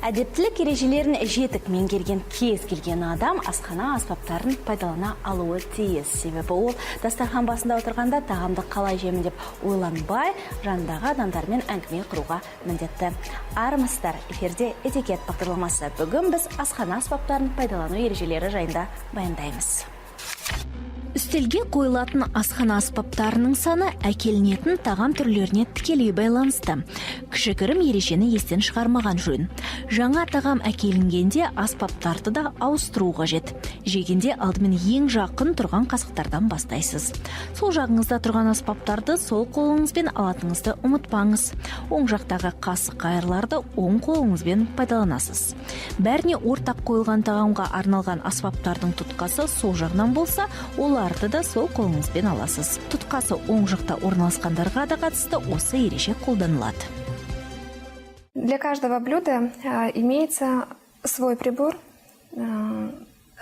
Әдептілік ережелерін жетік меңгерген кез келген адам асхана аспаптарын пайдалана алуы тиіс. Себебі ол дастархан басында отырғанда тағамды қалай жеймін деп ойланбай, жанындағы адамдармен әңгіме құруға міндетті. Армысыздар, эфирде этикет бағдарламасы. Бүгін біз асхана аспаптарын пайдалану ережелері жайында баяндаймыз. Үстелге қойылатын асхана аспаптарының саны әкелінетін тағам түрлеріне тікелей байланысты. Кішігірім ережені естен шығармаған жөн. Жаңа тағам әкелінгенде аспаптарды да ауыстыру қажет. Жегенде алдымен ең жақын тұрған қасықтардан бастайсыз. Сол жағыңызда тұрған аспаптарды сол қолыңызбен алатыңызды ұмытпаңыз. Оң жақтағы қасық қайырларды оң қолыңызбен пайдаланасыз. Бәріне ортақ қойылған тағамға арналған аспаптардың тұтқасы сол жағынан болса, оларды да сол қолыңызбен аласыз. Тұтқасы оң жақта орналасқандарға да қатысты осы ереже қолданылады. Для каждого блюда имеется свой прибор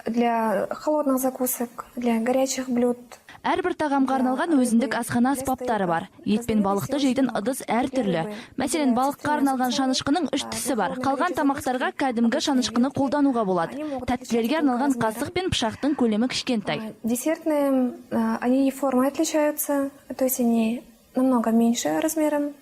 для холодных закусок, для горячих блюд. Әрбір тағамға арналған өзіндік асхана аспаптары бар. Ет пен балықты жейтін ыдыс әртүрлі. Мәселен, балыққа арналған шанышқының 3 түсі бар. Қалған тамақтарға кәдімгі шанышқыны қолдануға болады. Тәттілерге арналған қасық пен пышақтың көлемі кішкентай. Десертные, они формой отличаются, то есть они намного меньше размером,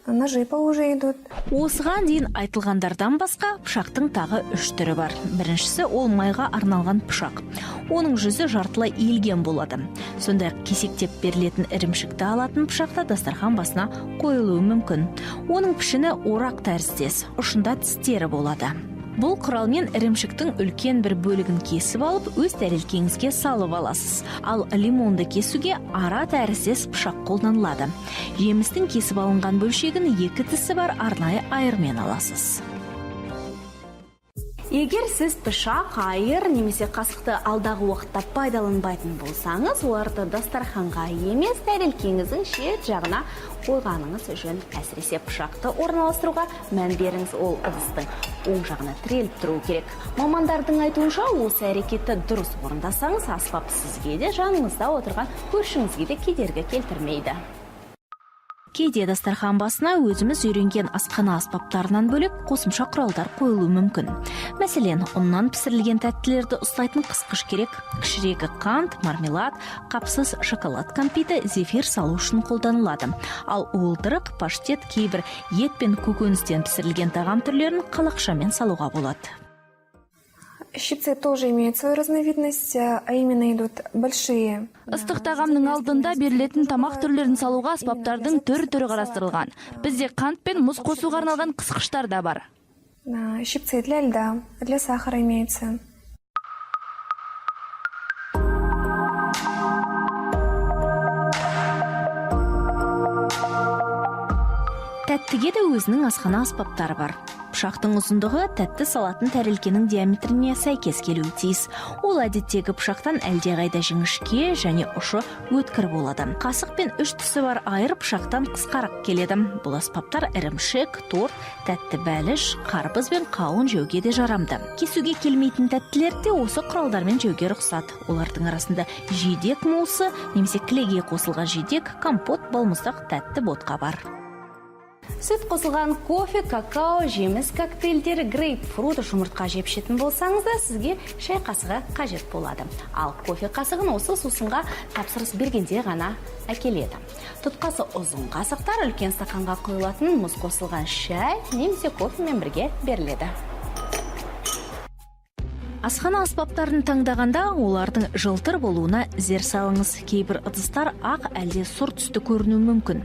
ножи поуже идут. Осыған дейін айтылғандардан басқа пышақтың тағы 3 түрі бар. Біріншісі ол майға арналған пышақ. Оның жүзі жартылай иілген болады. Сондай кесектеп берілетін ірімшікті алатын пышақта дастархан басына қойылуы мүмкін. Оның пішіні орақ тәріздес, ұшында тістері болады. Бұл құралмен ірімшіктің үлкен бір бөлігін кесіп алып, өз тәрелкеңізге салып аласыз. Ал лимонды кесуге ара тәріздес пышақ қолданылады. Жемістің кесіп алынған бөлшегін 2 тісі бар арнайы айырмен аласыз. Егер сіз пышақ, айыр немесе қасықты алдағы уақытта пайдаланбайтын болсаңыз, оларды дастарханға емес, тәрелкеңіздің шет жағына қойғаныңыз жөн. Әсіресе пышақты орналастыруға мән беріңіз, ол ыдыстың оң жағына тіреліп тұру керек. Мамандардың айтуынша, осы әрекетті дұрыс орындасаңыз, аспап сізге де жаныңызда отырған көршіңізге де кедергі келтірмейді. Кейде дастархан басына өзіміз үйренген асхана аспаптарынан бөлек қосымша құралдар қойылуы мүмкін. Мәселен, ұннан пісірілген тәттілерді ұстайтын қысқыш керек, кішірегі қант, мармелад, қапсыз шоколад кәмпиті, зефир салу үшін қолданылады. Ал уылдырық, паштет, кейбір ет пен көкөністен пісірілген тағам түрлерін қалақшамен салуға болады. Щипцы тоже имеют свою разновидность, а именно идут большие. Ыстық тағамның алдында берілетін тамақ түрлерін салуға аспаптардың түрі қарастырылған. Бізде қант пен мұз қосуға арналған қысқыштар да бар. Щипцы для льда, для сахара имеются. Тәттіге де өзінің асхана аспаптары бар. Пышақтың ұзындығы тәтті салатын тәрелкенің диаметріне сәйкес келуі тиіс. Ол әдеттегі пышақтан әлдеқайда жіңішке және ұшы өткір болады. Қасық пен 3 түсі бар айыр пышақтан қысқарақ келеді. Бұл аспаптар ірімшік, торт, тәтті бәліш, қарбыз бен қауын жеуге де жарамды. Кесуге келмейтін тәттілерді осы құралдармен жеуге рұқсат. Олардың арасында жидек мусы, немесе кілеге қосылған жидек, компот, балмұздақ, тәтті ботқа бар. Сүт қосылған кофе, какао, жеміс коктейльдері, грейпфрут, жұмыртқа жеп ішетін болсаңыз да сізге шай қасығы қажет болады. Ал кофе қасығын осы сусынға тапсырыс бергенде ғана әкеледі. Тұтқасы ұзын қасықтар үлкен стақанға құйылатын мұз қосылған шай немесе кофемен бірге беріледі. Асхана аспаптарын таңдағанда олардың жылтыр болуына зер салыңыз. Кейбір ыдыстар ақ әлде сұр түсті көрінуі мүмкін.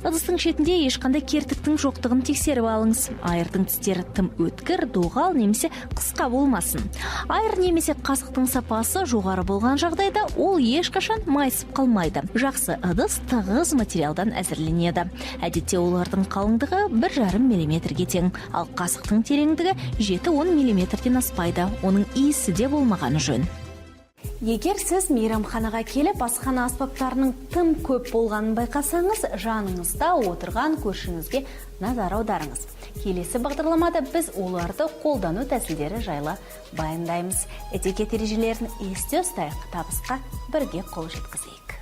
Ыдыстың шетінде ешқандай кертіктің жоқтығын тексеріп алыңыз. Айырдың тістері тым өткір, доғал немесе қысқа болмасын. Айыр немесе қасықтың сапасы жоғары болған жағдайда ол ешқашан майысып қалмайды. Жақсы ыдыс тығыз материалдан әзірленеді. Әдетте олардың қалыңдығы 1,5 мм-ге тең, ал қасықтың тереңдігі 7-10 мм-ден аспайды. Оның иісі де болмағаны жөн. Егер сіз мейрамханаға келіп, асхана аспаптарының тым көп болғанын байқасаңыз, жаныңызда отырған көршіңізге назар аударыңыз. Келесі бағдарламада біз оларды қолдану тәсілдері жайлы баяндаймыз. Этикет ережелерін есте ұстайық, табысқа бірге қол жеткізейік.